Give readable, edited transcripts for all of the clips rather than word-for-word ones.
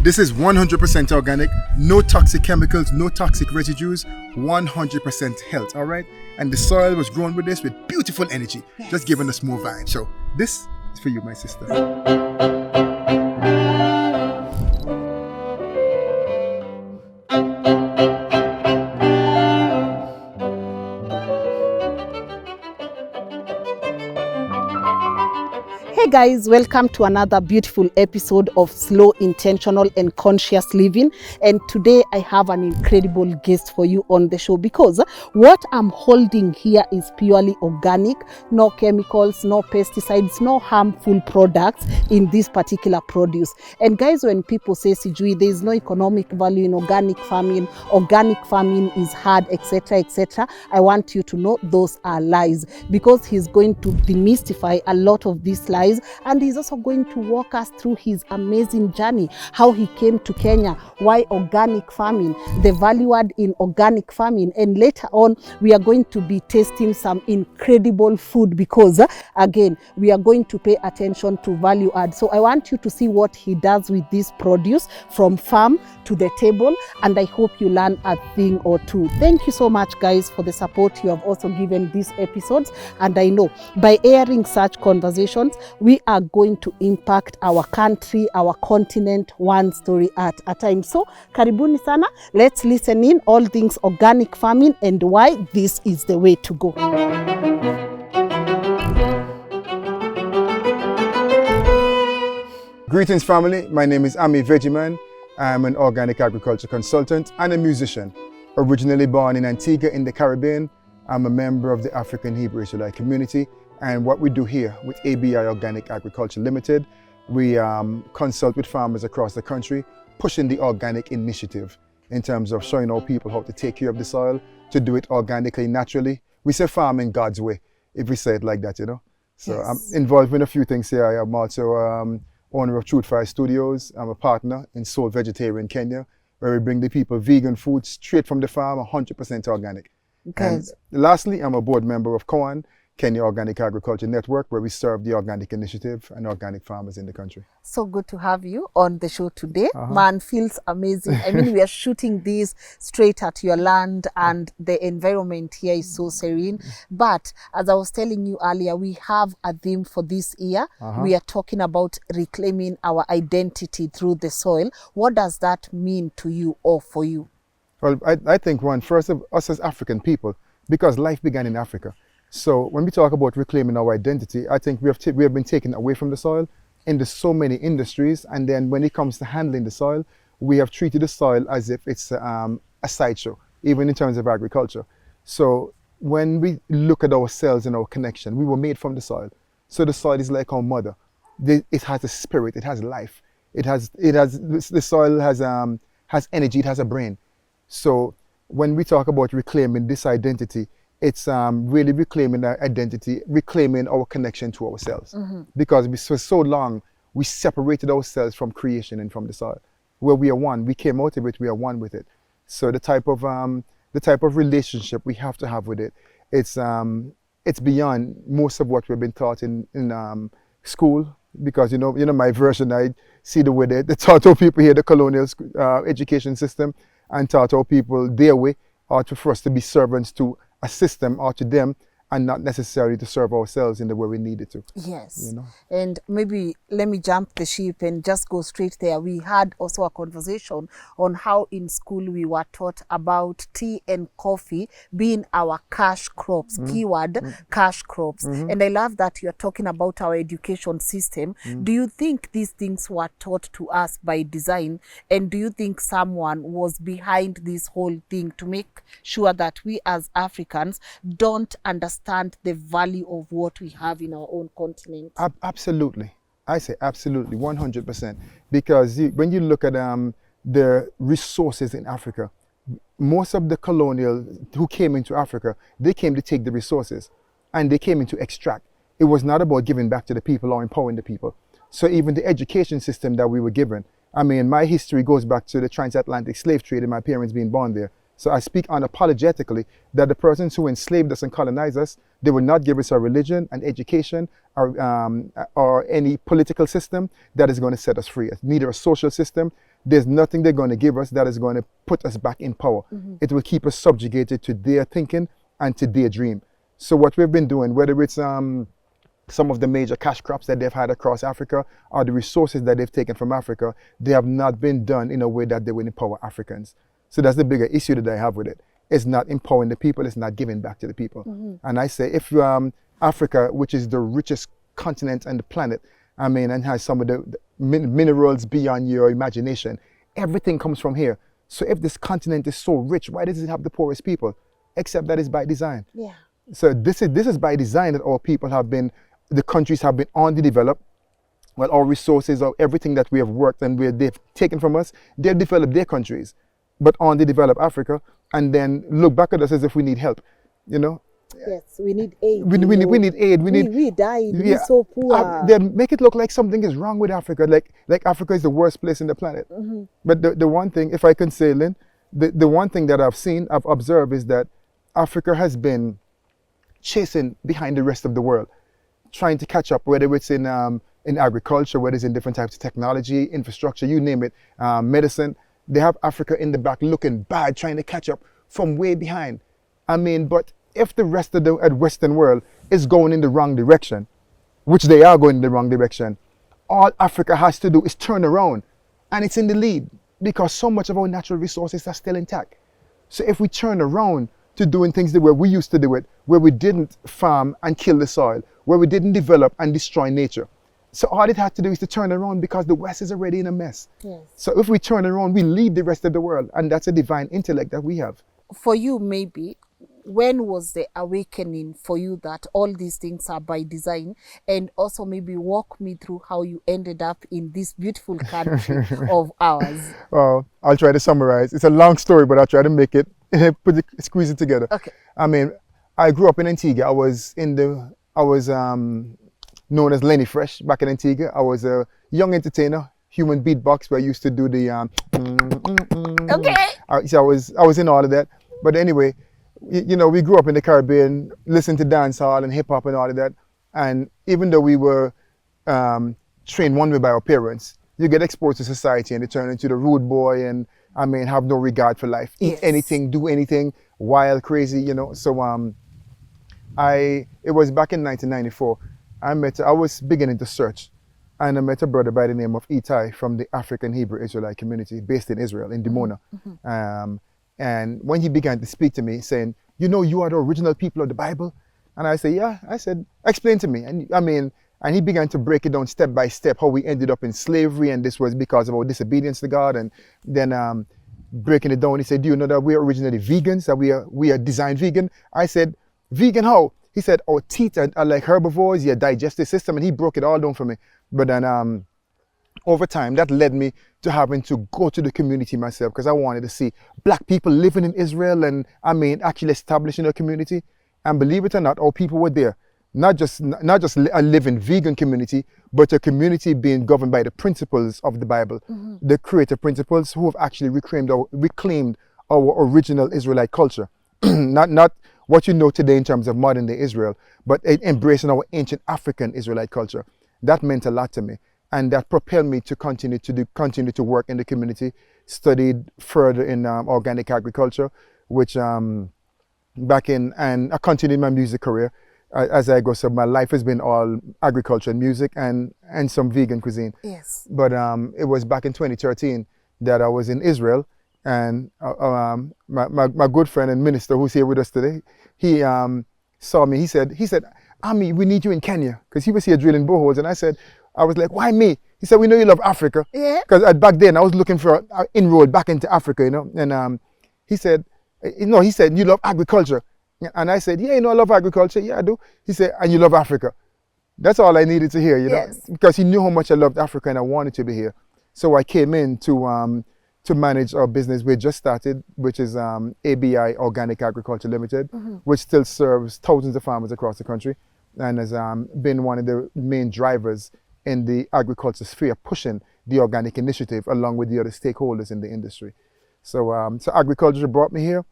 This is 100% organic, no toxic chemicals, no toxic residues, 100% health, all right? And the soil was grown with this with beautiful energy, just giving us more vibe. So this is for you, my sister. Hey guys, welcome to another beautiful episode of Slow, Intentional and Conscious Living. And today I have an incredible guest for you on the show, because what I'm holding here is purely organic, no chemicals, no pesticides, no harmful products in this particular produce. And guys, when people say Sijui, there is no economic value in organic farming is hard, etc., etc., I want you to know those are lies, because he's going to demystify a lot of these lies. And he's also going to walk us through his amazing journey, how he came to Kenya, why organic farming, the value add in organic farming. And later on, we are going to be tasting some incredible food, because again, we are going to pay attention to value add. So I want you to see what he does with this produce from farm to the table. And I hope you learn a thing or two. Thank you so much, guys, for the support you have also given these episodes. And I know by airing such conversations, we are going to impact our country, our continent, one story at a time. So, karibuni sana. Let's listen in all things organic farming and why this is the way to go. Greetings, family. My name is Ammy Veggieman. I'm an organic agriculture consultant and a musician. Originally born in Antigua in the Caribbean, I'm a member of the African Hebrew Israelite community. And what we do here with ABI Organic Agriculture Limited, we consult with farmers across the country, pushing the organic initiative in terms of showing our people how to take care of the soil, to do it organically, naturally. We say farm in God's way, if we say it like that, you know. So yes. I'm involved in a few things here. I am also owner of Truth Fire Studios. I'm a partner in Soul Vegetarian Kenya, where we bring the people vegan food straight from the farm, 100% organic. And lastly, I'm a board member of COAN, Kenya Organic Agriculture Network, where we serve the organic initiative and organic farmers in the country. So good to have you on the show today. Man, feels amazing. I mean, we are shooting this straight at your land and the environment here is so serene. But as I was telling you earlier, we have a theme for this year. We are talking about reclaiming our identity through the soil. What does that mean to you or for you? Well, I think, one, first of us as African people, because life began in Africa. So when we talk about reclaiming our identity, I think we have been taken away from the soil into so many industries. And then when it comes to handling the soil, we have treated the soil as if it's a sideshow, even in terms of agriculture. So when we look at ourselves and our connection, we were made from the soil. So the soil is like our mother. It has a spirit, it has life. The soil has energy, it has a brain. So when we talk about reclaiming this identity, it's really reclaiming our identity, reclaiming our connection to ourselves. Because for so long, we separated ourselves from creation and from the soil. Where we are one, we came out of it, we are one with it. So the type of relationship we have to have with it, it's beyond most of what we've been taught in school. Because you know my version, I see the way they taught our people here, the colonial education system, and taught our people their way, or for us to be servants to a system or to them, and not necessarily to serve ourselves in the way we needed to. Yes. You know? And maybe let me jump the ship and just go straight there. We had also a conversation on how in school we were taught about tea and coffee being our cash crops, keyword cash crops. And I love that you're talking about our education system. Do you think these things were taught to us by design? And do you think someone was behind this whole thing to make sure that we as Africans don't understand the value of what we have in our own continent? Absolutely. I say absolutely, 100%. Because when you look at the resources in Africa, most of the colonial who came into Africa, they came to take the resources and they came in to extract. It was not about giving back to the people or empowering the people. So even the education system that we were given, I mean, my history goes back to the transatlantic slave trade and my parents being born there. So I speak unapologetically that the persons who enslaved us and colonized us, they would not give us a religion, an education, or any political system that is going to set us free. Neither a social system there's nothing they're going to give us that is going to put us back in power. It will keep us subjugated to their thinking and to their dream. So what we've been doing, whether it's some of the major cash crops that they've had across Africa or the resources that they've taken from Africa, they have not been done in a way that they will empower Africans. So that's the bigger issue that I have with it. It's not empowering the people, it's not giving back to the people. And I say, if Africa, which is the richest continent on the planet, I mean, and has some of the minerals beyond your imagination, everything comes from here. So if this continent is so rich, why does it have the poorest people? Except that it's by design. Yeah. So this is by design that our people have been, the countries have been underdeveloped. Well, our resources, or everything that we have worked and they've taken from us, they've developed their countries, but underdeveloped Africa, and then look back at us as if we need help, you know? Yes, we need aid. We need aid. We died. We're so poor. They make it look like something is wrong with Africa, like Africa is the worst place in the planet. But the one thing, if I can say, Lynn, the one thing that I've observed is that Africa has been chasing behind the rest of the world, trying to catch up, whether it's in agriculture, whether it's in different types of technology, infrastructure, you name it, medicine. They have Africa in the back looking bad, trying to catch up from way behind. I mean, but if the rest of the Western world is going in the wrong direction, which they are going in the wrong direction, all Africa has to do is turn around, and it's in the lead because so much of our natural resources are still intact. So if we turn around to doing things the way we used to do it, where we didn't farm and kill the soil, where we didn't develop and destroy nature. So all it had to do is to turn around because the West is already in a mess. Yes. So if we turn around, we lead the rest of the world, and that's a divine intellect that we have. For you, maybe, when was the awakening for you that all these things are by design? And also maybe walk me through how you ended up in this beautiful country of ours. Well, I'll try to summarize. It's a long story, but I'll try to make it, squeeze it together. Okay. I mean, I grew up in Antigua. I was known as Lenny Fresh back in Antigua. I was a young entertainer, human beatbox, where I used to do the Okay. So I was in all of that. But anyway, you know, we grew up in the Caribbean, listened to dancehall and hip hop and all of that. And even though we were trained one way by our parents, you get exposed to society and you turn into the rude boy and, I mean, have no regard for life. Eat anything, do anything, wild, crazy, you know. So it was back in 1994. I was beginning to search, and I met a brother by the name of Itai from the African Hebrew Israelite community based in Israel, in Dimona. And when he began to speak to me saying, you know, you are the original people of the Bible? And I said, yeah. I said, explain to me. And I mean, and he began to break it down step by step, how we ended up in slavery, and this was because of our disobedience to God. And then breaking it down, he said, do you know that we are originally vegans, that we are designed vegan? I said, vegan how? He said, our teeth are like herbivores, your digestive system, and he broke it all down for me. But then over time, that led me to having to go to the community myself, because I wanted to see Black people living in Israel and, I mean, actually establishing a community. And believe it or not, our people were there. Not just a living vegan community, but a community being governed by the principles of the Bible, the creative principles, who have actually reclaimed our original Israelite culture. Not what you know today in terms of modern day Israel, but embracing our ancient African Israelite culture. That meant a lot to me, and that propelled me to continue to work in the community. Studied further in organic agriculture, which and I continued my music career as I go. So my life has been all agriculture and music and some vegan cuisine. Yes. But it was back in 2013 that I was in Israel. And my good friend and minister who's here with us today, he saw me. He said, Ammy, we need you in Kenya, because he was here drilling boreholes. And I was like, why me? He said, we know you love Africa. Yeah. Because back then I was looking for an inroad back into Africa, you know. And he said, you love agriculture. And I said, yeah, you know, I love agriculture. Yeah, I do. He said, and you love Africa. That's all I needed to hear, you know, Yes. because he knew how much I loved Africa and I wanted to be here. So I came in to manage our business we just started, which is ABI Organic Agriculture Limited, which still serves thousands of farmers across the country and has been one of the main drivers in the agriculture sphere, pushing the organic initiative along with the other stakeholders in the industry. So agriculture brought me here,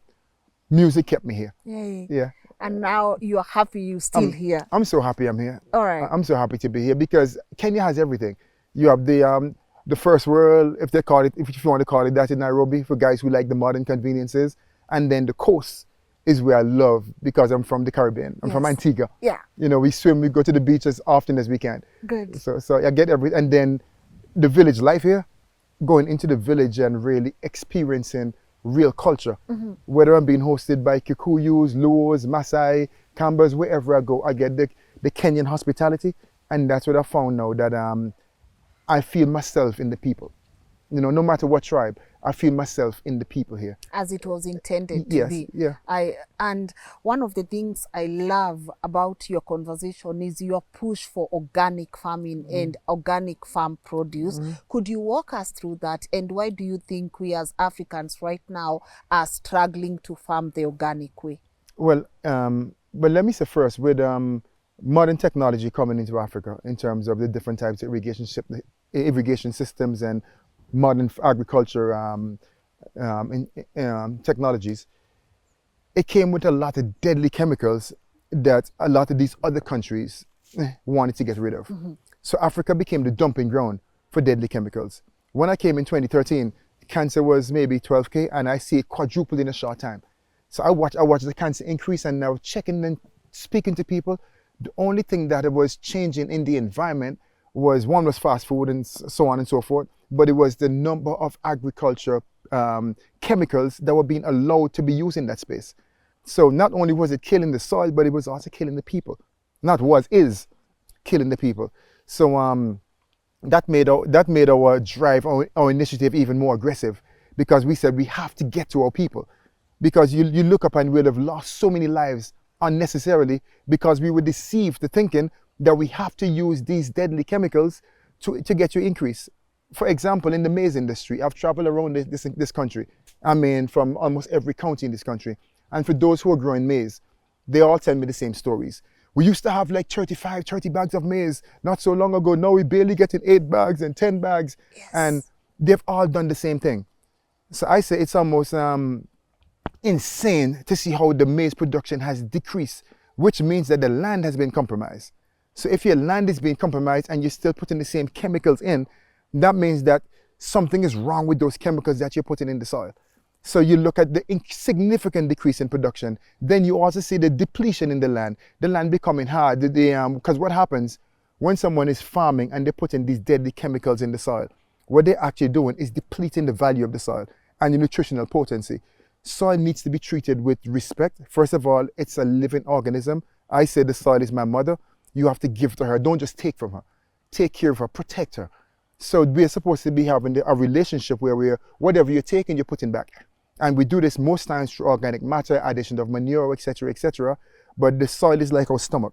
music kept me here. Yay. Yeah. And now you're happy you're still here. I'm so happy I'm here. All right. I'm so happy to be here because Kenya has everything. You have the the first world, if they call it, if you want to call it that, in Nairobi, for guys who like the modern conveniences. And then the coast is where I love, because I'm from the Caribbean. I'm from Yes. Antigua. Yeah. You know, we swim, we go to the beach as often as we can. Good. So I get everything. And then the village life here, going into the village and really experiencing real culture. Whether I'm being hosted by Kikuyus, Luos, Maasai, Kambas, wherever I go, I get the Kenyan hospitality. And that's what I found now, that I feel myself in the people. You know, no matter what tribe, I feel myself in the people here. As it was intended to Yes, be. yeah. And one of the things I love about your conversation is your push for organic farming and organic farm produce. Could you walk us through that? And why do you think we as Africans right now are struggling to farm the organic way? Well, but let me say first, with modern technology coming into Africa in terms of the different types of irrigation systems and modern agriculture technologies, it came with a lot of deadly chemicals that a lot of these other countries wanted to get rid of. So Africa became the dumping ground for deadly chemicals. When I came in 2013, cancer was maybe 12K, and I see it quadrupled in a short time. So I watched the cancer increase, and now checking and speaking to people, the only thing that it was changing in the environment was, one was fast food and so on and so forth, but it was the number of agriculture chemicals that were being allowed to be used in that space. So not only was it killing the soil, but it was also killing the people. Is killing the people. So that made our drive, our initiative even more aggressive, because we said we have to get to our people. Because you look up and we'd have lost so many lives unnecessarily because we were deceived to thinking that we have to use these deadly chemicals to get your increase. For example, in the maize industry, I've traveled around this country. I mean, from almost every county in this country. And for those who are growing maize, they all tell me the same stories. We used to have like 30 bags of maize not so long ago. Now we barely getting 8 bags and 10 bags. Yes. And they've all done the same thing. So I say it's almost insane to see how the maize production has decreased, which means that the land has been compromised. So if your land is being compromised and you're still putting the same chemicals in, that means that something is wrong with those chemicals that you're putting in the soil. So you look at the significant decrease in production. Then you also see the depletion in the land becoming hard. Because what happens when someone is farming and they're putting these deadly chemicals in the soil, what they're actually doing is depleting the value of the soil and the nutritional potency. Soil needs to be treated with respect. First of all, it's a living organism. I say the soil is my mother. You have to give to her. Don't just take from her. Take care of her, protect her. So we're supposed to be having a relationship where whatever you're taking, you're putting back. And we do this most times through organic matter, addition of manure, etc., etc. But the soil is like our stomach.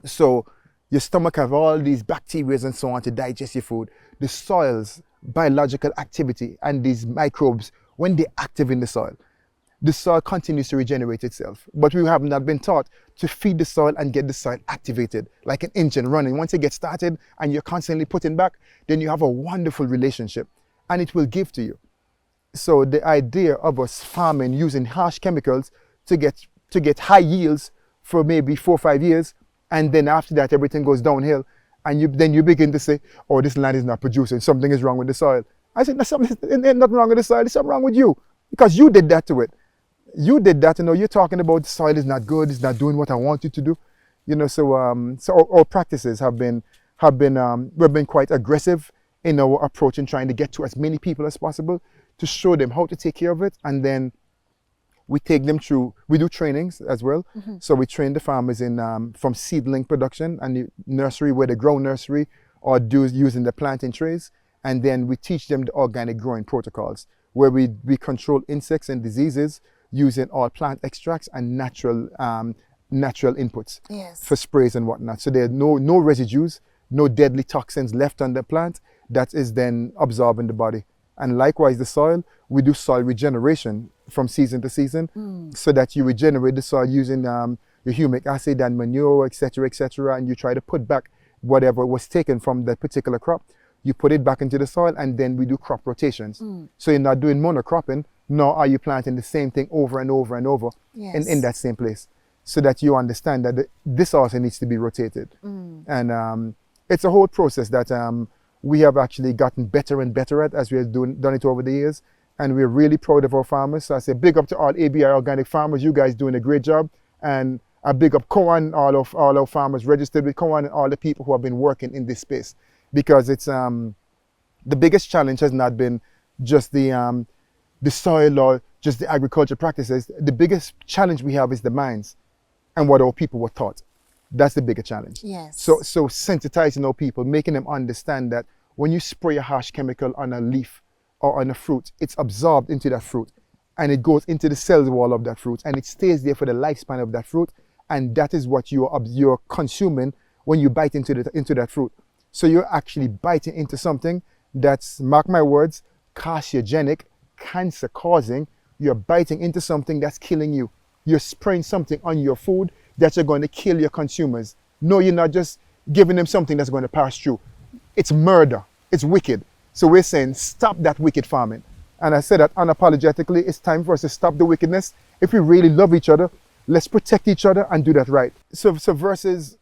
So your stomach have all these bacteria and so on to digest your food. The soil's biological activity and these microbes, when they're active in the soil continues to regenerate itself. But we have not been taught to feed the soil and get the soil activated, like an engine running. Once it gets started and you're constantly putting back, then you have a wonderful relationship and it will give to you. So the idea of us farming using harsh chemicals to get high yields for maybe 4 or 5 years, and then after that everything goes downhill, and then you begin to say, oh, this land is not producing, something is wrong with the soil. I said, there's nothing wrong with the soil, there's something wrong with you, because you did that to it. You did that, you're talking about the soil is not good, it's not doing what I want you to do. So our practices we've been quite aggressive in our approach in trying to get to as many people as possible to show them how to take care of it. And then we take them through, we do trainings as well. Mm-hmm. So we train the farmers in from seedling production and the nursery, where they grow nursery, or using the planting trays. And then we teach them the organic growing protocols, where we control insects and diseases using all plant extracts and natural inputs. Yes. For sprays and whatnot. So there are no residues, no deadly toxins left on the plant that is then absorbed in the body. And likewise, the soil, we do soil regeneration from season to season, so that you regenerate the soil using your humic acid and manure, etc., and you try to put back whatever was taken from that particular crop. You put it back into the soil, and then we do crop rotations. So you're not doing monocropping, nor are you planting the same thing over and over and over. Yes. in that same place, so that you understand that this also needs to be rotated. And it's a whole process that we have actually gotten better and better at as we have done it over the years. And we're really proud of our farmers. So I say big up to all ABI organic farmers. You guys doing a great job. And a big up COAN, all our farmers registered with COAN, and all the people who have been working in this space. Because it's the biggest challenge has not been just the soil or just the agriculture practices. The biggest challenge we have is the minds and what our people were taught. That's the bigger challenge. Yes. So sensitizing our people, making them understand that when you spray a harsh chemical on a leaf or on a fruit, it's absorbed into that fruit and it goes into the cell wall of that fruit and it stays there for the lifespan of that fruit. And that is what you're consuming when you bite into that fruit. So you're actually biting into something that's, mark my words, carcinogenic, cancer causing. You're biting into something that's killing you. You're spraying something on your food that you're going to kill your consumers. No, you're not just giving them something that's going to pass through. It's murder. It's wicked. So we're saying stop that wicked farming. And I said that unapologetically, it's time for us to stop the wickedness. If we really love each other, let's protect each other and do that right. So versus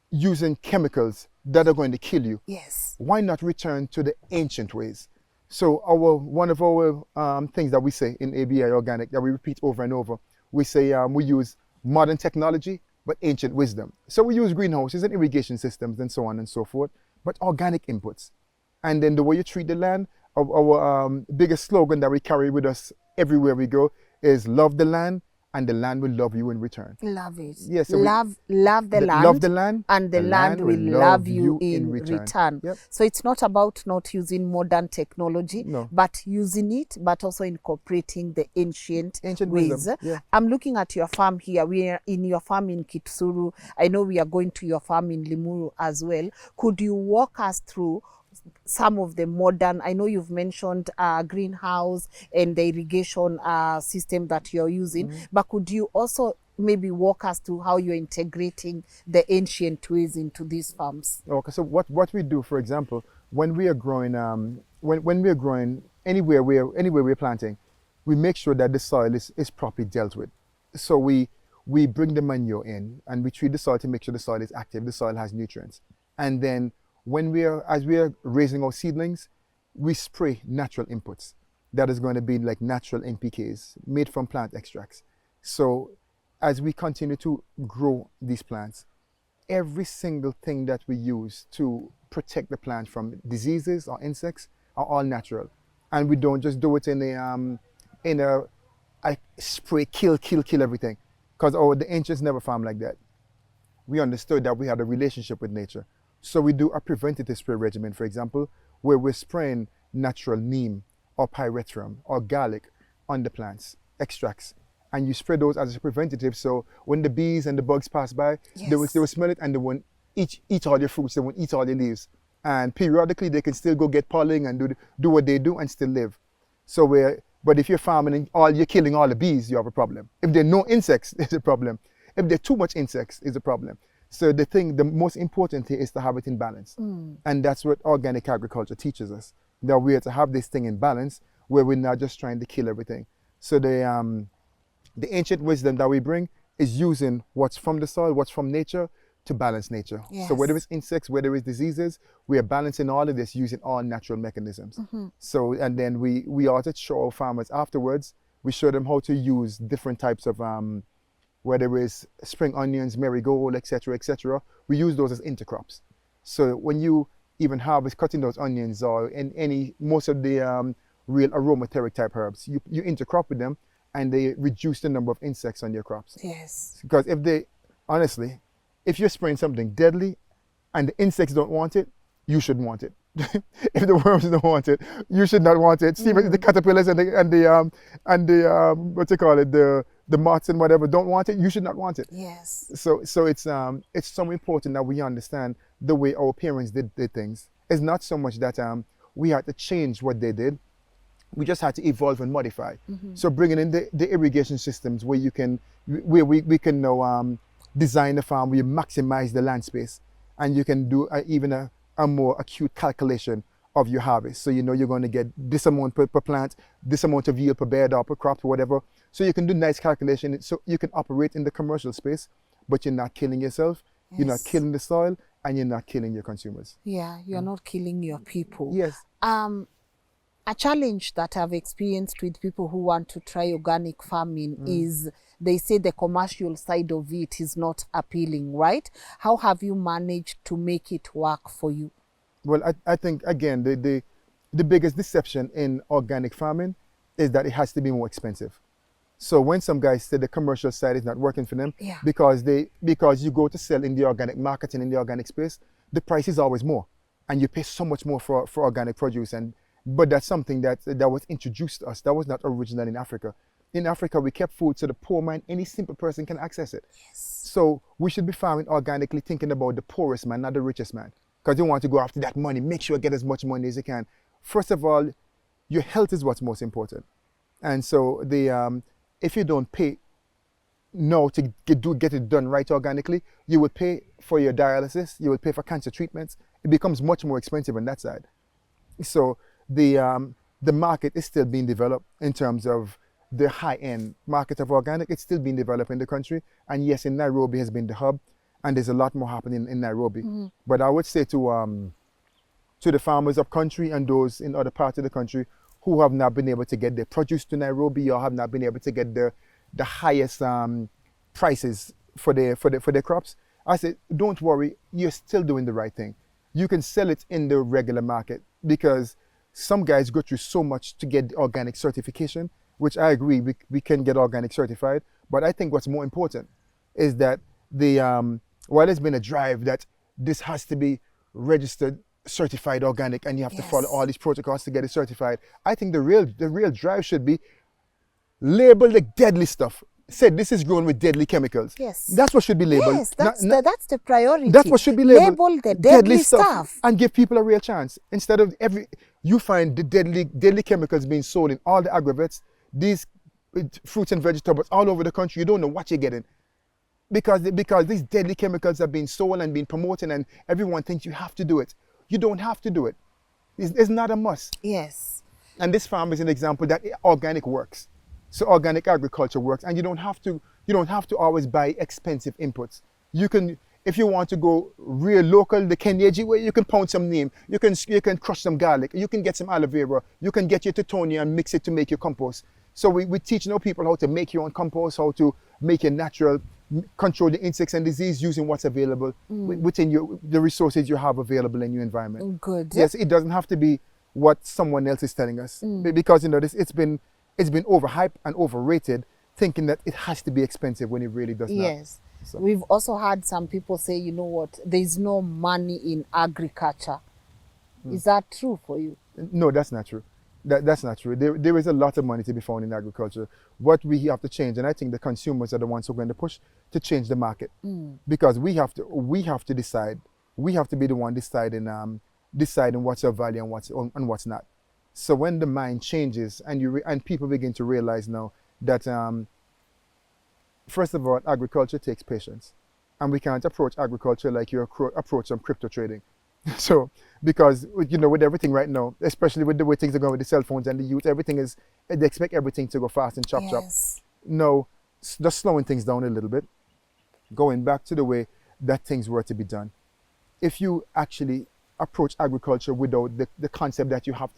using chemicals that are going to kill you. Yes. Why not return to the ancient ways? So one of our things that we say in ABI Organic that we repeat over and over, we say we use modern technology but ancient wisdom. So we use greenhouses and irrigation systems and so on and so forth, but organic inputs. And then the way you treat the land, our biggest slogan that we carry with us everywhere we go is love the land and the land will love you in return. Love it. Yes. So love the land. Love the land. And the land will love you in return. Yep. So it's not about not using modern technology, No. but using it, but also incorporating the ancient ways. wisdom. Yeah. I'm looking at your farm here. We are in your farm in Kitsuru. I know we are going to your farm in Limuru as well. Could you walk us through some of the modern, I know you've mentioned greenhouse and the irrigation system that you're using, but could you also maybe walk us through how you're integrating the ancient ways into these farms? Okay, so what we do, for example, when we are growing, when we are growing anywhere we're planting, we make sure that the soil is properly dealt with. So we bring the manure in and we treat the soil to make sure the soil is active, the soil has nutrients. And then as we are raising our seedlings, we spray natural inputs. That is going to be like natural NPKs made from plant extracts. So as we continue to grow these plants, every single thing that we use to protect the plant from diseases or insects are all natural. And we don't just do it in a spray, kill everything. Because the ancients never farmed like that. We understood that we had a relationship with nature. So we do a preventative spray regimen, for example, where we're spraying natural neem or pyrethrum or garlic on the plants, extracts. And you spray those as a preventative. So when the bees and the bugs pass by, Yes. they will smell it and they won't eat all your fruits, they won't eat all your leaves. And periodically they can still go get pollen and do what they do and still live. But if you're farming and you're killing all the bees, you have a problem. If there are no insects, it's a problem. If there are too much insects, it's a problem. So the most important thing is to have it in balance. And that's what organic agriculture teaches us, that we are to have this thing in balance where we're not just trying to kill everything. So the ancient wisdom that we bring is using what's from the soil, what's from nature to balance nature. Yes. So whether it's insects, whether it's diseases, we are balancing all of this using all natural mechanisms. So, and then we also show our farmers afterwards, we show them how to use different types of whether it's spring onions, marigold, etc., we use those as intercrops. So when you even harvest cutting those onions or in most of the real aromatheric type herbs, you intercrop with them and they reduce the number of insects on your crops. Yes. Because if you're spraying something deadly and the insects don't want it, you shouldn't want it. If the worms don't want it, you should not want it. See, the caterpillars and the what you call it, the moths and whatever don't want it, you should not want it. Yes. So it's so important that we understand the way our parents did things. It's not so much that we had to change what they did. We just had to evolve and modify. So bringing in the irrigation systems where we can now design the farm where you maximize the land space, and you can do even a more acute calculation of your harvest. So you know you're going to get this amount per plant, this amount of yield per bed or per crop or whatever. So you can do nice calculation. So you can operate in the commercial space, but you're not killing yourself. You're not killing the soil, and you're not killing your consumers. Yeah, you're not killing your people. Yes. A challenge that I've experienced with people who want to try organic farming is they say the commercial side of it is not appealing, right? How have you managed to make it work for you? Well, I think, again, the biggest deception in organic farming is that it has to be more expensive. So when some guys say the commercial side is not working for them, Yeah. because you go to sell in the organic market and in the organic space, the price is always more, and you pay so much more for organic produce. But that's something that was introduced to us. That was not original in Africa. In Africa, we kept food so the poor man, any simple person can access it. Yes. So we should be farming organically, thinking about the poorest man, not the richest man, because you want to go after that money. Make sure you get as much money as you can. First of all, your health is what's most important. And so if you don't pay now to get it done right organically, you would pay for your dialysis, you would pay for cancer treatments. It becomes much more expensive on that side. So the market is still being developed in terms of the high-end market of organic. It's still being developed in the country. And yes, in Nairobi has been the hub, and there's a lot more happening in Nairobi. But I would say to the farmers up country and those in other parts of the country who have not been able to get their produce to Nairobi, or have not been able to get the highest prices for their crops, I say, don't worry, you're still doing the right thing. You can sell it in the regular market, because some guys go through so much to get the organic certification, which I agree, we can get organic certified. But I think what's more important is that while there's been a drive that this has to be registered, certified organic, and you have to follow all these protocols to get it certified, I think the real drive should be label the deadly stuff. Said this is grown with deadly chemicals. Yes. That's what should be labeled. Yes, that's the priority. That's what should be labeled. Label the deadly stuff. And give people a real chance. Instead of you find the deadly chemicals being sold in all the aggregates, these fruits and vegetables all over the country. You don't know what you're getting. Because these deadly chemicals are being sold and being promoted, and everyone thinks you have to do it. You don't have to do it. It's not a must. Yes. And this farm is an example that organic works. So organic agriculture works, and you don't have to always buy expensive inputs. You can, if you want to go real local, the Kenyaji way, you can pound some neem, you can crush some garlic, you can get some aloe vera, you can get your Titonia and mix it to make your compost. So we teach people how to make your own compost, how to make your natural, control the insects and disease using what's available within the resources you have available in your environment. Good. Yes, it doesn't have to be what someone else is telling us, because it's been overhyped and overrated, thinking that it has to be expensive when it really does not. Yes. So. We've also had some people say, you know what, there's no money in agriculture. Is that true for you? No, that's not true. That's not true. There is a lot of money to be found in agriculture. What we have to change, and I think the consumers are the ones who are going to push to change the market, because we have to decide. We have to be the one deciding what's of value and what's not. So when the mind changes and people begin to realize now that first of all, agriculture takes patience, and we can't approach agriculture like you approach some crypto trading. So because with everything right now, especially with the way things are going with the cell phones and the youth, they expect everything to go fast and chop. No, just slowing things down a little bit, going back to the way that things were to be done. If you actually approach agriculture without the concept that you have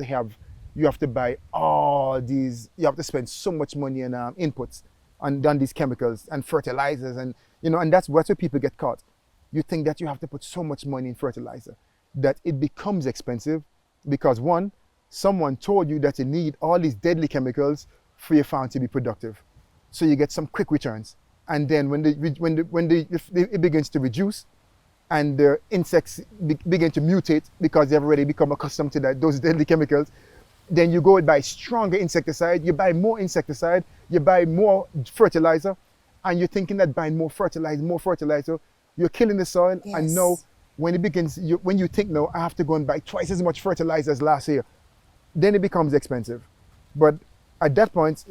to buy all these, you have to spend so much money on inputs and on these chemicals and fertilizers, and that's where people get caught. You think that you have to put so much money in fertilizer that it becomes expensive, because one, someone told you that you need all these deadly chemicals for your farm to be productive, so you get some quick returns. And then when it begins to reduce, and the insects begin to mutate because they've already become accustomed to those deadly chemicals, then you go and buy stronger insecticide, you buy more insecticide, you buy more fertilizer, and you're thinking that buying more fertilizer, you're killing the soil. Yes. And now, when it begins, when you think, no, I have to go and buy twice as much fertilizer as last year, then it becomes expensive. But at that point,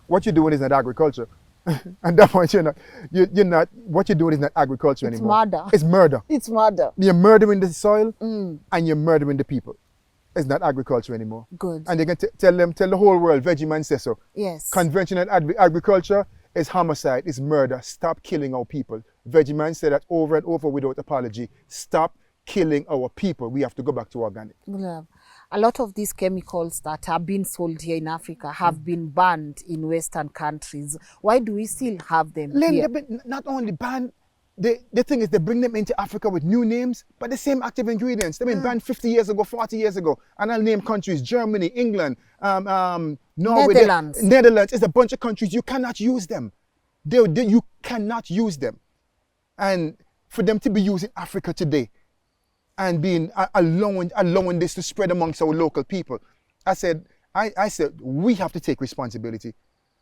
what you're doing is not agriculture. At that point, what you're doing is not agriculture anymore. It's murder. It's murder. You're murdering the soil and you're murdering the people. It's not agriculture anymore. Good. And they can tell the whole world, veggie man says so. Yes. Conventional agriculture is homicide, is murder. Stop killing our people. Vegemite said that over and over without apology. Stop killing our people. We have to go back to organic. Yeah. A lot of these chemicals that are being sold here in Africa have been banned in Western countries. Why do we still have them Lynn, here? they've been not only banned, the thing is they bring them into Africa with new names, but the same active ingredients. They've been banned 50 years ago, 40 years ago. And I'll name countries: Germany, England, Norway, Netherlands. Netherlands. It's a bunch of countries. You cannot use them. You cannot use them. And for them to be used in Africa today and being allowing this to spread amongst our local people, I said we have to take responsibility.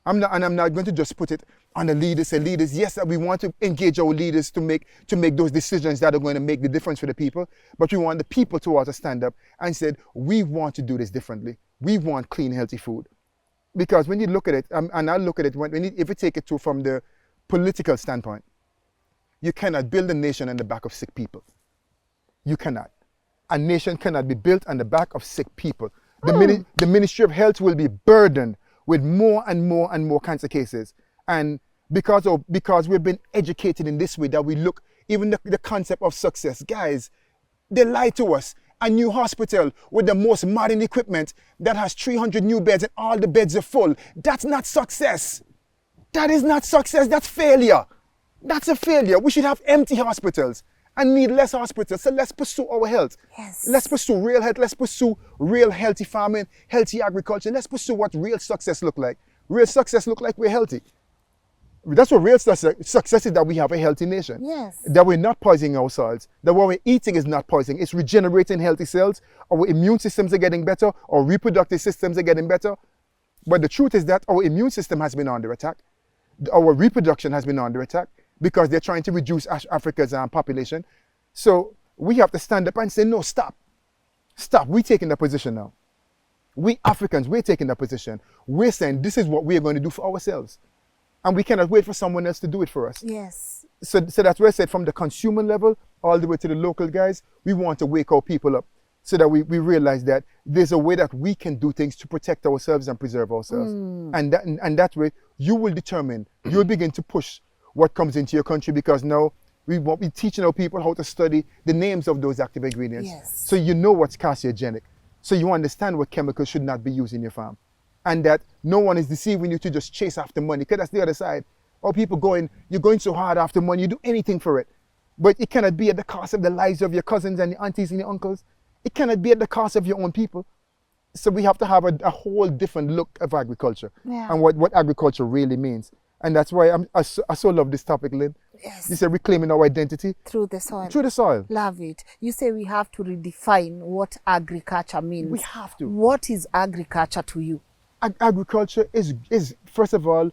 I'm not going to just put it on the leaders. Say leaders, yes, that we want to engage our leaders to make those decisions that are going to make the difference for the people. But we want the people to also stand up and said, we want to do this differently. We want clean, healthy food. Because when you look at it, and I look at it if you take it from the political standpoint, you cannot build a nation on the back of sick people. You cannot. A nation cannot be built on the back of sick people. The Ministry of Health will be burdened with more and more and more cancer cases. And because we've been educated in this way that we look, even the concept of success, guys, they lie to us. A new hospital with the most modern equipment that has 300 new beds and all the beds are full. That's not success. That is not success, that's failure. That's a failure. We should have empty hospitals and need less hospitals. So let's pursue our health. Yes. Let's pursue real health. Let's pursue real healthy farming, healthy agriculture. Let's pursue what real success look like. Real success look like we're healthy. That's what real success is, that we have a healthy nation. Yes. That we're not poisoning our soils. That what we're eating is not poisoning. It's regenerating healthy cells. Our immune systems are getting better. Our reproductive systems are getting better. But the truth is that our immune system has been under attack. Our reproduction has been under attack because they're trying to reduce Africa's population. So we have to stand up and say, no, stop. Stop. We're taking the position now. We Africans, we're taking the position. We're saying this is what we're going to do for ourselves. And we cannot wait for someone else to do it for us. Yes. So that's why I said, from the consumer level all the way to the local guys, we want to wake our people up so that we realize that there's a way that we can do things to protect ourselves and preserve ourselves. And that way, you will determine, you'll begin to push what comes into your country, because now we're teaching our people how to study the names of those active ingredients. Yes. So you know what's carcinogenic. So you understand what chemicals should not be used in your farm. And that no one is deceiving you to just chase after money, because that's the other side. Or people you're going so hard after money, you do anything for it. But it cannot be at the cost of the lives of your cousins and your aunties and your uncles. It cannot be at the cost of your own people. So we have to have a whole different look of agriculture, and what agriculture really means. And that's why I so love this topic, Lynn. Yes. You say reclaiming our identity Through the soil. through the soil. Love it. You say we have to redefine what agriculture means. We have to. What is agriculture to you? Agriculture is first of all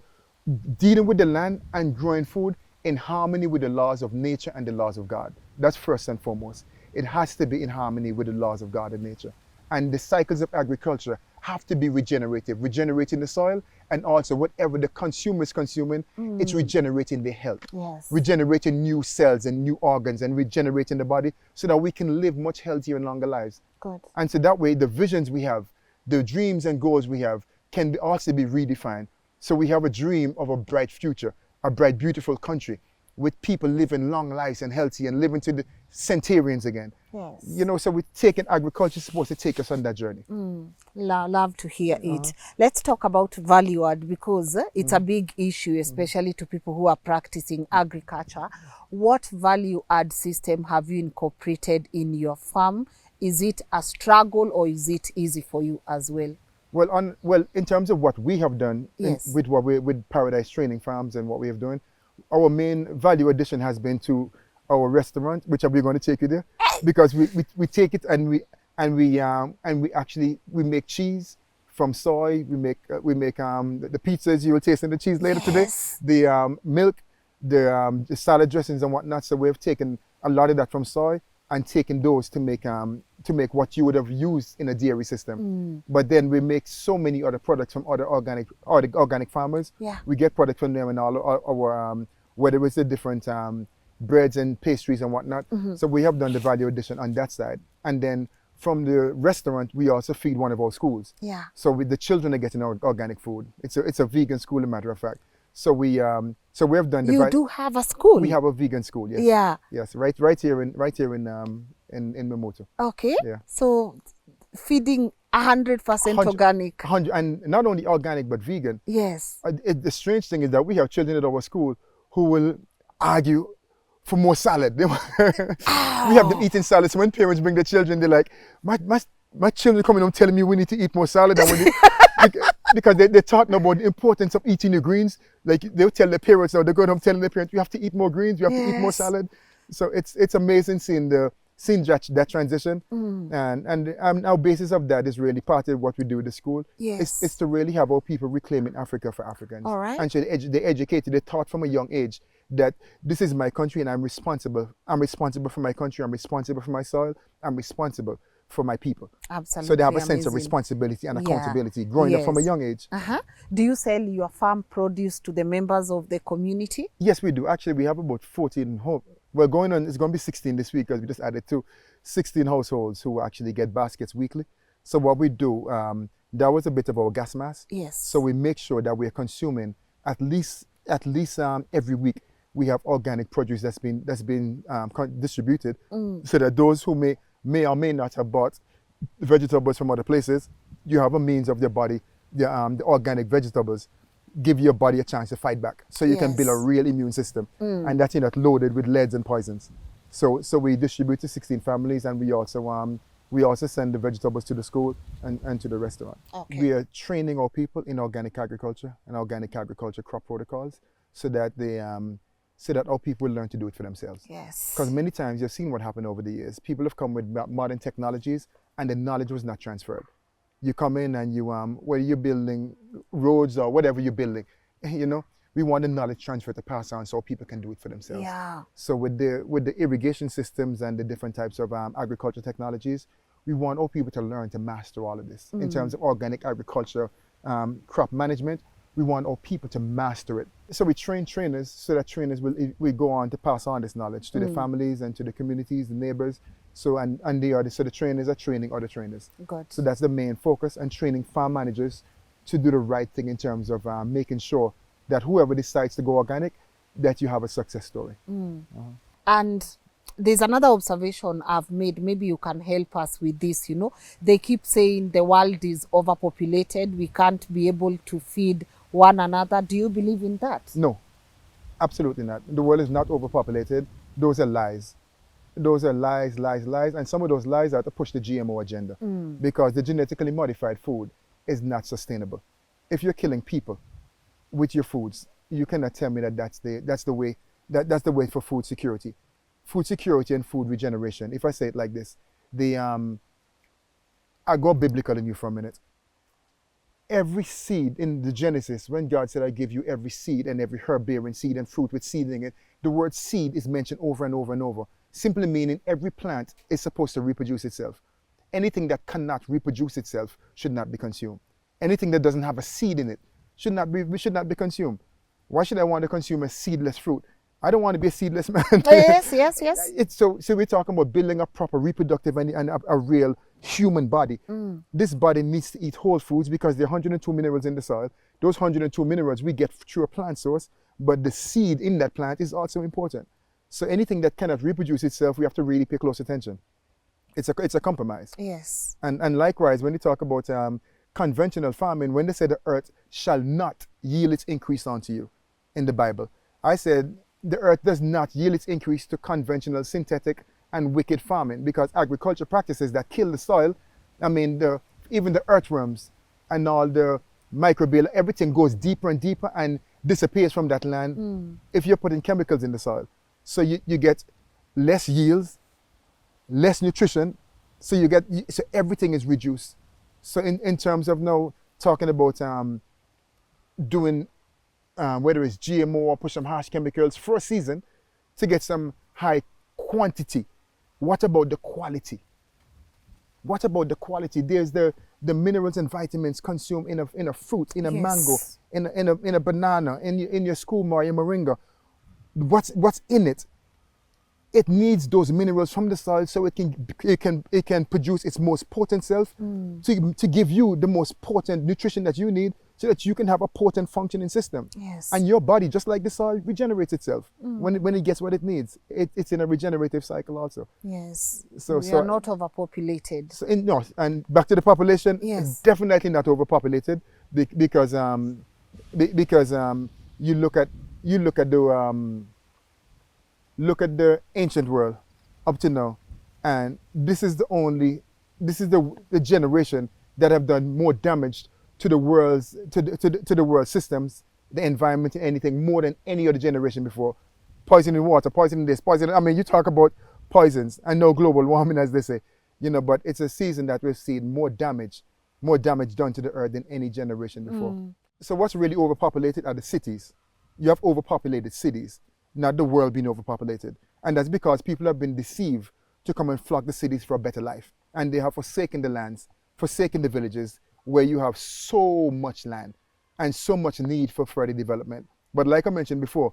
dealing with the land and growing food in harmony with the laws of nature and the laws of God. That's first and foremost. It has to be in harmony with the laws of God and nature. And the cycles of agriculture have to be regenerative, regenerating the soil, and also whatever the consumer is consuming, it's regenerating their health. Yes. Regenerating new cells and new organs and regenerating the body so that we can live much healthier and longer lives. Good. And so that way, the visions we have, the dreams and goals we have can also be redefined. So we have a dream of a bright future, a bright, beautiful country with people living long lives and healthy and living to the centurions again. Yes. You know, so we're taking agriculture is supposed to take us on that journey. Love to hear it. Let's talk about value add, because it's a big issue, especially to people who are practicing agriculture. What value add system have you incorporated in your farm? Is it a struggle or is it easy for you as well? Well, in terms of what we have done Yes. with Paradise Training Farms and what we have done, our main value addition has been to our restaurant, which we're going to take you there, because we take it and we actually make cheese from soy. We make the pizzas you will taste in the cheese later today. The milk, the salad dressings and whatnot. So we've taken a lot of that from soy and taken those to make what you would have used in a dairy system. But then we make so many other products from other organic farmers. Yeah. We get products from them and all our whether it's the different breads and pastries and whatnot. So we have done the value addition on that side. And then from the restaurant, we also feed one of our schools. Yeah. So the children are getting organic food. It's a vegan school, as a matter of fact. So we So we have done You do have a school? We have a vegan school, yes. Yeah. Yes, right here in Mamoto. Okay. Yeah. So feeding 100% organic. And not only organic but vegan. Yes. The strange thing is that we have children at our school who will argue for more salad. We have them eating salad. So when parents bring their children, they're like, my children coming home telling me we need to eat more salad. And because they're taught about the importance of eating your greens. Like they'll tell their parents, now they're going home telling their parents, we have to eat more greens, we have to eat more salad. So it's amazing seeing that transition. And our basis of that is really part of what we do with the school. Yes. It's to really have our people reclaiming Africa for Africans. All right. And so they're educated, they're taught from a young age that this is my country and I'm responsible. I'm responsible for my country, I'm responsible for my soil, I'm responsible for my people. Absolutely. So they have a sense of responsibility and accountability growing up from a young age. Do you sell your farm produce to the members of the community? Yes, we do. Actually, we have about 14 homes. We're going on, it's going to be 16 this week because we just added 16 households who actually get baskets weekly. So what we do, that was a bit of our gas mask. Yes. So we make sure that we're consuming at least every week we have organic produce that's been distributed, so that those who may or may not have bought vegetables from other places, you have a means of their body, the organic vegetables give your body a chance to fight back, so you can build a real immune system, and that's not loaded with leads and poisons. So we distribute to 16 families, and we also send the vegetables to the school and to the restaurant. Okay. We are training our people in organic agriculture and organic agriculture crop protocols, so that our people learn to do it for themselves. Yes. Because many times you've seen what happened over the years. People have come with modern technologies and the knowledge was not transferred. You come in and whether you're building roads or whatever you're building, we want the knowledge transfer to pass on so people can do it for themselves. Yeah. So with the irrigation systems and the different types of agriculture technologies, we want all people to learn to master all of this. In terms of organic agriculture, crop management, we want all people to master it. So we train trainers so that trainers will go on to pass on this knowledge to their families and to the communities, the neighbors. So the trainers are training other trainers. Good. So that's the main focus, and training farm managers to do the right thing in terms of making sure that whoever decides to go organic, that you have a success story. And there's another observation I've made. Maybe you can help us with this. They keep saying the world is overpopulated. We can't be able to feed one another. Do you believe in that? No, absolutely not. The world is not overpopulated. Those are lies. Those are lies. And some of those lies are to push the GMO agenda, because the genetically modified food is not sustainable. If you're killing people with your foods, you cannot tell me that that's the way for food security. Food security and food regeneration. If I say it like this, I go biblical in you for a minute. Every seed in the Genesis, when God said, I give you every seed and every herb-bearing seed and fruit with seed in it, the word seed is mentioned over and over and over, simply meaning every plant is supposed to reproduce itself. Anything that cannot reproduce itself should not be consumed. Anything that doesn't have a seed in it should not be consumed. Why should I want to consume a seedless fruit? I don't want to be a seedless man. Yes. So we're talking about building a proper reproductive and a real human body. This body needs to eat whole foods because there are 102 minerals in the soil. Those 102 minerals we get through a plant source, but the seed in that plant is also important. So anything that cannot reproduce itself, we have to really pay close attention. It's a compromise. Yes. And likewise, when you talk about conventional farming, when they say the earth shall not yield its increase unto you in the Bible, I said the earth does not yield its increase to conventional, synthetic, and wicked farming, because agriculture practices that kill the soil, even the earthworms and all the microbial, everything goes deeper and deeper and disappears from that land if you're putting chemicals in the soil. So you get less yields, less nutrition, so everything is reduced. So in terms of now talking about doing whether it's GMO or push some harsh chemicals for a season to get some high quantity, what about the quality? What about the quality? There's the minerals and vitamins consumed in a fruit, in a mango, in a banana, in your skooma, your moringa. What's in it? It needs those minerals from the soil so it can produce its most potent self to give you the most potent nutrition that you need, so that you can have a potent functioning system. Yes. And your body, just like the soil, regenerates itself. When it gets what it needs, it's in a regenerative cycle also. Yes. So We are not overpopulated. So no, and back to the population, Yes. definitely not overpopulated because you look at the ancient world up to now, and this is the generation that have done more damage to the world's systems, the environment, and anything more than any other generation before. Poisoning water, poisoning this, poisoning. I mean, you talk about poisons. I know global warming, as they say, but it's a season that we've seen more damage done to the earth than any generation before. So what's really overpopulated are the cities. You have overpopulated cities, not the world being overpopulated. And that's because people have been deceived to come and flock the cities for a better life. And they have forsaken the lands, forsaken the villages, where you have so much land and so much need for further development. But like I mentioned before,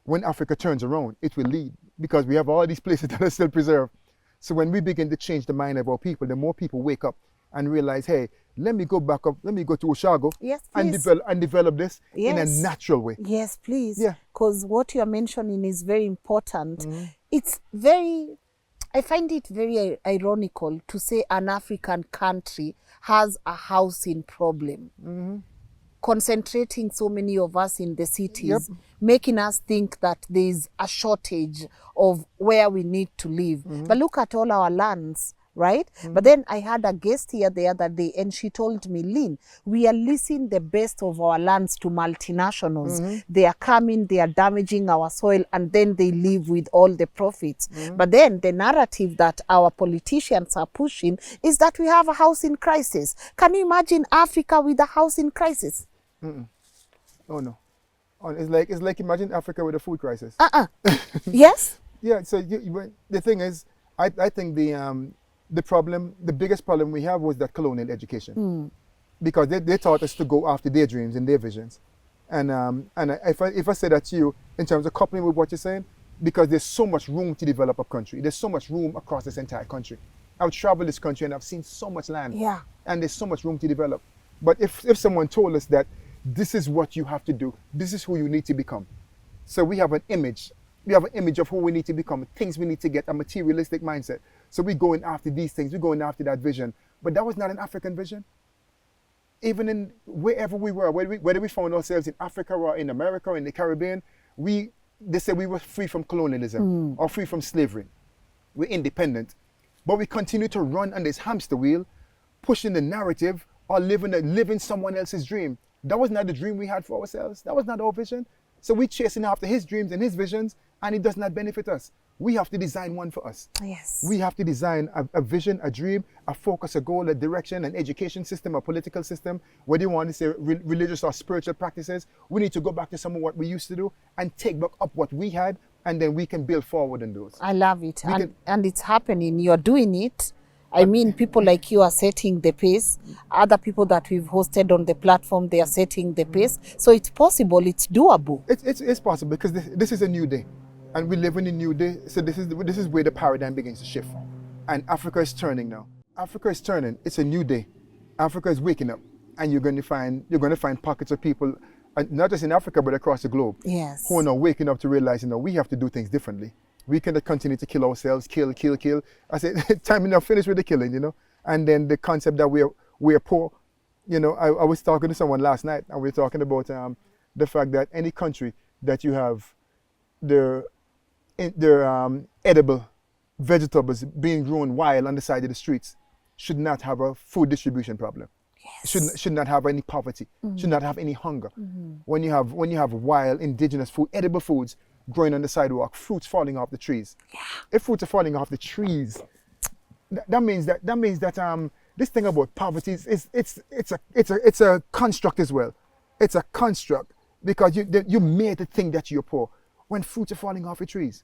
when Africa turns around, it will lead, because we have all these places that are still preserved. So when we begin to change the mind of our people, the more people wake up and realize, hey, let me go back up, let me go to Oshago, Yes, and please. develop this in a Yes. natural way. Yes, please. Yeah. Because what you're mentioning is very important. I find it very ironical to say an African country has a housing problem. Concentrating so many of us in the cities, making us think that there's a shortage of where we need to live. But look at all our lands, right? But then I had a guest here the other day, and she told me, Lynn, we are leasing the best of our lands to multinationals. They are coming, they are damaging our soil, and then they leave with all the profits. But then the narrative that our politicians are pushing is that we have a housing crisis. Can you imagine Africa with a housing crisis? Oh no. It's like imagine Africa with a food crisis. Yes? Yeah, so the thing is, I think the biggest problem we have was that colonial education, because they taught us to go after their dreams and their visions, and if I say that to you in terms of coupling with what you're saying, because there's so much room to develop a country, there's so much room across this entire country. I've traveled this country and I've seen so much land, and there's so much room to develop. But if someone told us that this is what you have to do, this is who you need to become, so we have an image. We have an image of who we need to become, things we need to get, a materialistic mindset. So we're going after these things, we're going after that vision. But that was not an African vision. Even in wherever we were, whether we found ourselves in Africa or in America or in the Caribbean, they said we were free from colonialism or free from slavery. We're independent. But we continue to run on this hamster wheel, pushing the narrative or living someone else's dream. That was not the dream we had for ourselves. That was not our vision. So we're chasing after his dreams and his visions, and it does not benefit us. We have to design one for us. Yes. We have to design a vision, a dream, a focus, a goal, a direction, an education system, a political system, whether you want to say religious or spiritual practices. We need to go back to some of what we used to do and take back up what we had, and then we can build forward in those. I love it. And it's happening. You're doing it. I mean, people like you are setting the pace. Other people that we've hosted on the platform, they are setting the pace. So it's possible, it's doable. It's possible, because this is a new day. And we live in a new day. So this is where the paradigm begins to shift. And Africa is turning now. Africa is turning. It's a new day. Africa is waking up. And you're going to find pockets of people, not just in Africa, but across the globe, who are now waking up to realize, we have to do things differently. We cannot continue to kill ourselves, kill. I said, time enough, finish with the killing, And then the concept that we're poor. I was talking to someone last night, and we were talking about the fact that any country that you have their edible vegetables being grown wild on the side of the streets should not have a food distribution problem. Yes. Should not have any poverty. Should not have any hunger. When you have wild indigenous food, edible foods growing on the sidewalk, fruits falling off the trees. If fruits are falling off the trees, that means that this thing about poverty it's a construct as well. It's a construct, because you made the thing that you're poor when fruits are falling off the trees.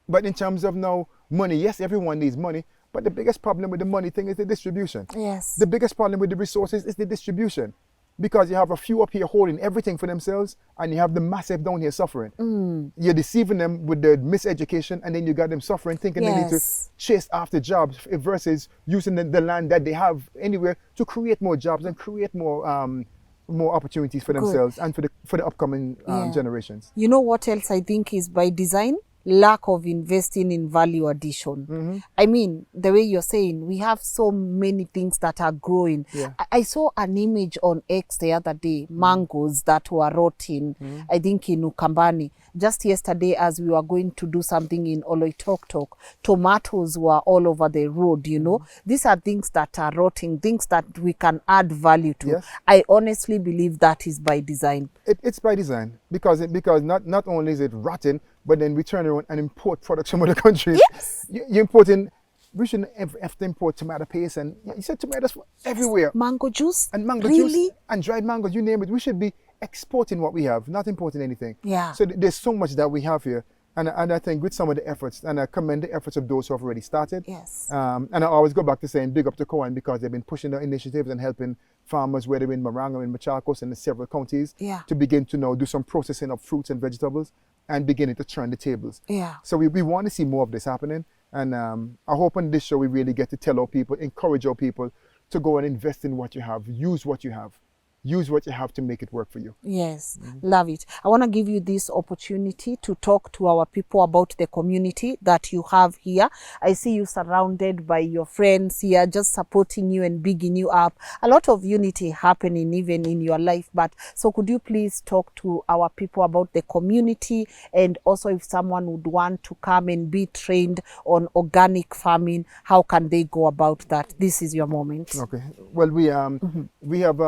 But in terms of now money, yes, everyone needs money, but the biggest problem with the money thing is the distribution. Yes. The biggest problem with the resources is the distribution, because you have a few up here holding everything for themselves, and you have the massive down here suffering. You're deceiving them with the miseducation, and then you got them suffering, thinking they need to chase after jobs versus using the land that they have anywhere to create more jobs and create more more opportunities for Good. themselves and for the upcoming Yeah. generations. You know what else I think is by design? Lack of investing in value addition. I mean, the way you're saying, we have so many things that are growing. Yeah. I saw an image on X the other day, mangoes that were rotting, I think in Ukambani. Just yesterday, as we were going to do something in Oloitoktok, tomatoes were all over the road, you know. These are things that are rotting, things that we can add value to. Yes. I honestly believe that is by design. It's by design because not only is it rotten, but then we turn around and import products from other countries. Yes. You import in. We shouldn't ever have to import tomato paste, and you said tomatoes from everywhere. Mango juice? And mango Really? juice and dried mangoes, you name it. We should be exporting what we have, not importing anything. Yeah. So there's so much that we have here. And I think with some of the efforts, and I commend the efforts of those who have already started. Yes. And I always go back to saying big up to Cohen because they've been pushing the initiatives and helping farmers, whether in Marango, in Machakos, and in several counties, Yeah. to begin to do some processing of fruits and vegetables and beginning to turn the tables. Yeah. So we want to see more of this happening. And I hope on this show we really get to tell our people, encourage our people to go and invest in what you have, use what you have. Use what you have to make it work for you. Yes, love it. I want to give you this opportunity to talk to our people about the community that you have here. I see you surrounded by your friends here, just supporting you and bigging you up. A lot of unity happening even in your life. But so could you please talk to our people about the community, and also if someone would want to come and be trained on organic farming, how can they go about that? This is your moment. Okay. Well, we have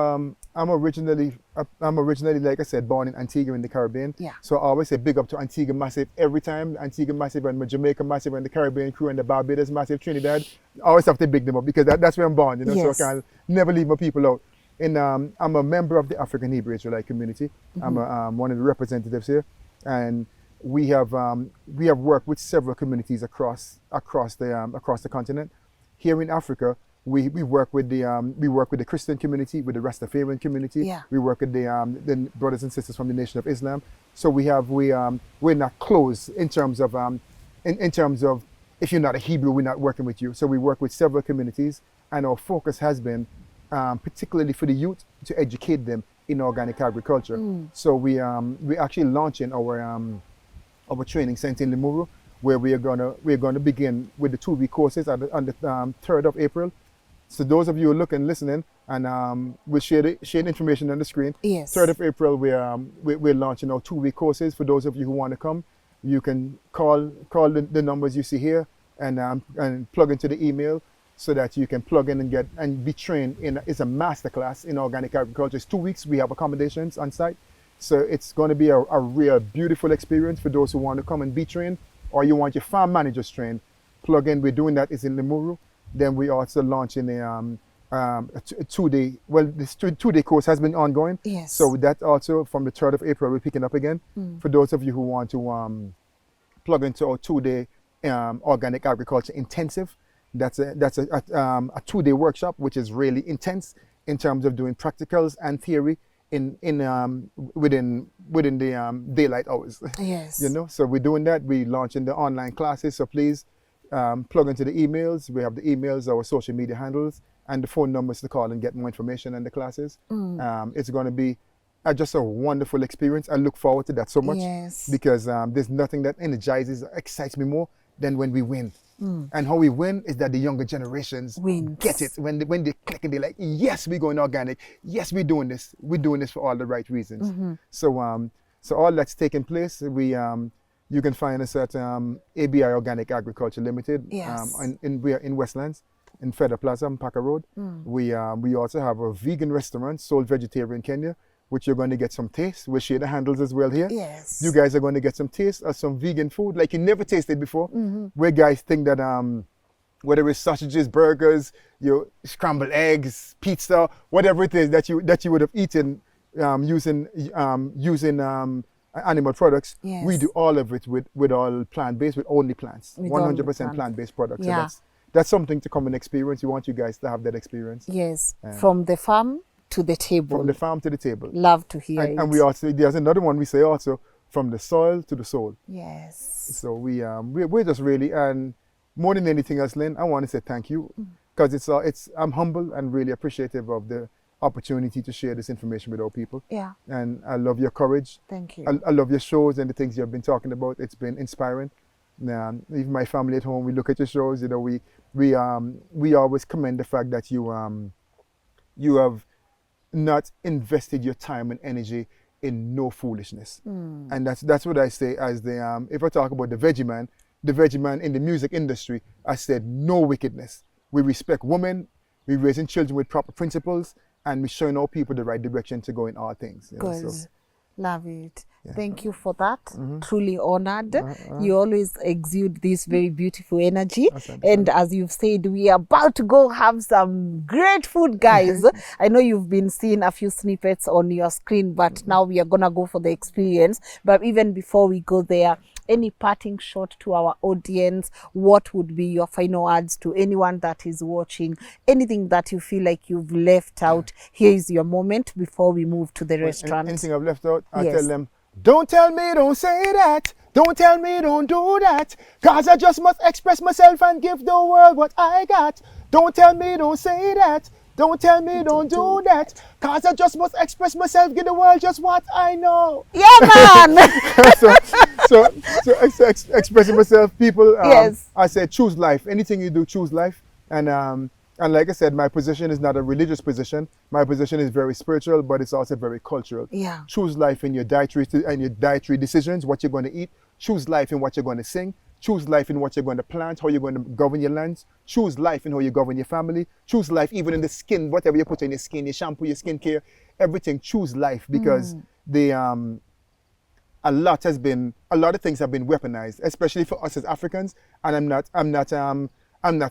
I'm originally, like I said, born in Antigua in the Caribbean. Yeah. So I always say big up to Antigua Massive every time. Antigua Massive and Jamaica Massive and the Caribbean crew and the Barbados Massive, Trinidad. I always have to big them up because that's where I'm born, you know. Yes. So I can never leave my people out. And I'm a member of the African Hebrew Israelite community. I'm one of the representatives here, and we have worked with several communities across the continent. Here in Africa, we work with the Christian community, with the Rastafarian community. Yeah. We work with the brothers and sisters from the Nation of Islam. So we're not closed in terms of if you're not a Hebrew, we're not working with you. So we work with several communities, and our focus has been particularly for the youth to educate them in organic agriculture. So we're actually launching our training center in Limuru, where we're gonna begin with the 2-week courses on the 3rd of April. So those of you who are looking, listening, and we'll share the information on the screen. Yes. 3rd of April, we're launching our 2-week courses. For those of you who want to come, you can call the numbers you see here and plug into the email so that you can plug in and be trained it's a masterclass in organic agriculture. It's 2 weeks. We have accommodations on site. So it's going to be a real beautiful experience for those who want to come and be trained, or you want your farm managers trained. Plug in. We're doing that. It's in Limuru. Then we also launching a 2-day. Well, this 2-day course has been ongoing. Yes. So that also from the 3rd of April we're picking up again. For those of you who want to plug into our 2-day organic agriculture intensive, that's a 2-day workshop which is really intense in terms of doing practicals and theory within the daylight hours. Yes. You know, so we're doing that. We're launching the online classes. So please plug into the emails. We have the emails, our social media handles, and the phone numbers to call and get more information on the classes. It's going to be just a wonderful experience. I look forward to that so much. Yes. Because there's nothing that energizes, excites me more than when we win. And how we win is that the younger generations get it. When they click and they're like, yes, we're going organic. Yes, we're doing this. We're doing this for all the right reasons. So all that's taking place, you can find us at ABI Organic Agriculture Limited. Yes. We're in Westlands, in Feather Plaza, on Packer Road. We also have a vegan restaurant, Soul Vegetarian Kenya, which you're going to get some taste. We'll share the handles as well here. Yes. You guys are going to get some taste of some vegan food like you never tasted before. Where guys think that whether it's sausages, burgers, your scrambled eggs, pizza, whatever it is that you would have eaten using animal products, Yes. we do all of it with all plant-based, with only plants, With only 100% plant-based products. Yeah. So that's something to come and experience. We want you guys to have that experience. Yes. From the farm to the table. From the farm to the table. Love to hear it. And we also, there's another one we say also, from the soil to the soul. Yes. So we're just really, and more than anything else, Lynn, I want to say thank you, because I'm humble and really appreciative of opportunity to share this information with our people. Yeah. And I love your courage. Thank you. I love your shows and the things you've been talking about. It's been inspiring. Even my family at home, we look at your shows. You know, we always commend the fact that you have not invested your time and energy in no foolishness. And that's what I say as the if I talk about the veggie man in the music industry, I said no wickedness. We respect women, we raising children with proper principles, and we showing our people the right direction to go in all things. Good. So, Love it. Thank you for that. Mm-hmm. Truly honored. You always exude this very beautiful energy. Awesome. And as you've said, we are about to go have some great food, guys. I know you've been seeing a few snippets on your screen, but now we are going to go for the experience. But even before we go there, any parting shot to our audience? What would be your final words to anyone that is watching? Anything that you feel like you've left out? Here is your moment before we move to the restaurant. Anything I've left out, I Yes. tell them, don't tell me, don't say that. Don't tell me, don't do that. Cause I just must express myself and give the world what I got. Don't tell me, don't say that. Don't tell me, don't do that. Cause I just must express myself, give the world just what I know. Yeah, man. so expressing myself, people. Yes. I said, choose life. Anything you do, choose life. And like I said, my position is not a religious position. My position is very spiritual, but it's also very cultural. Yeah. Choose life in your dietary decisions, what you're going to eat. Choose life in what you're going to sing. Choose life in what you're going to plant, how you're going to govern your lands. Choose life in how you govern your family. Choose life even in the skin, whatever you put in your skin, your shampoo, your skincare, everything. Choose life because a lot of things have been weaponized, especially for us as Africans. And I'm not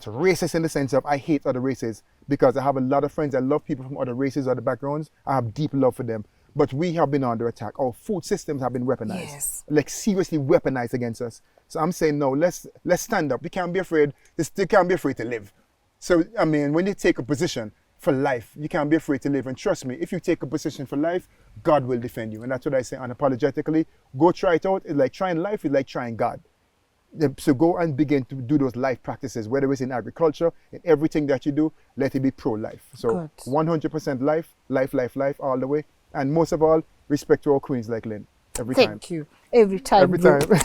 racist in the sense of I hate other races, because I have a lot of friends. I love people from other races, other backgrounds. I have deep love for them. But we have been under attack. Our food systems have been weaponized. Yes. Like seriously weaponized against us. So I'm saying no, let's stand up. You can't be afraid. You can't be afraid to live. So I mean, when you take a position for life, you can't be afraid to live. And trust me, if you take a position for life, God will defend you. And that's what I say unapologetically. Go try it out. It's like trying life, it's like trying God. So go and begin to do those life practices, whether it's in agriculture, in everything that you do, let it be pro-life. So Good. 100% life, all the way. And most of all, respect to our queens like Lynn. Every time. Thank you. Every time. Every bro. time.